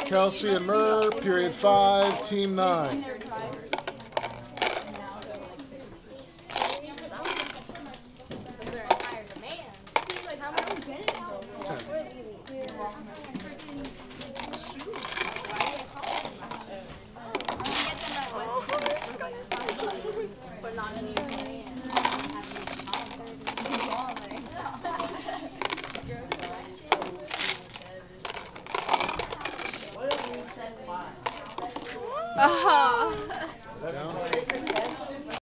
Kelsey and Murr, period 5, team 9. Uh-huh.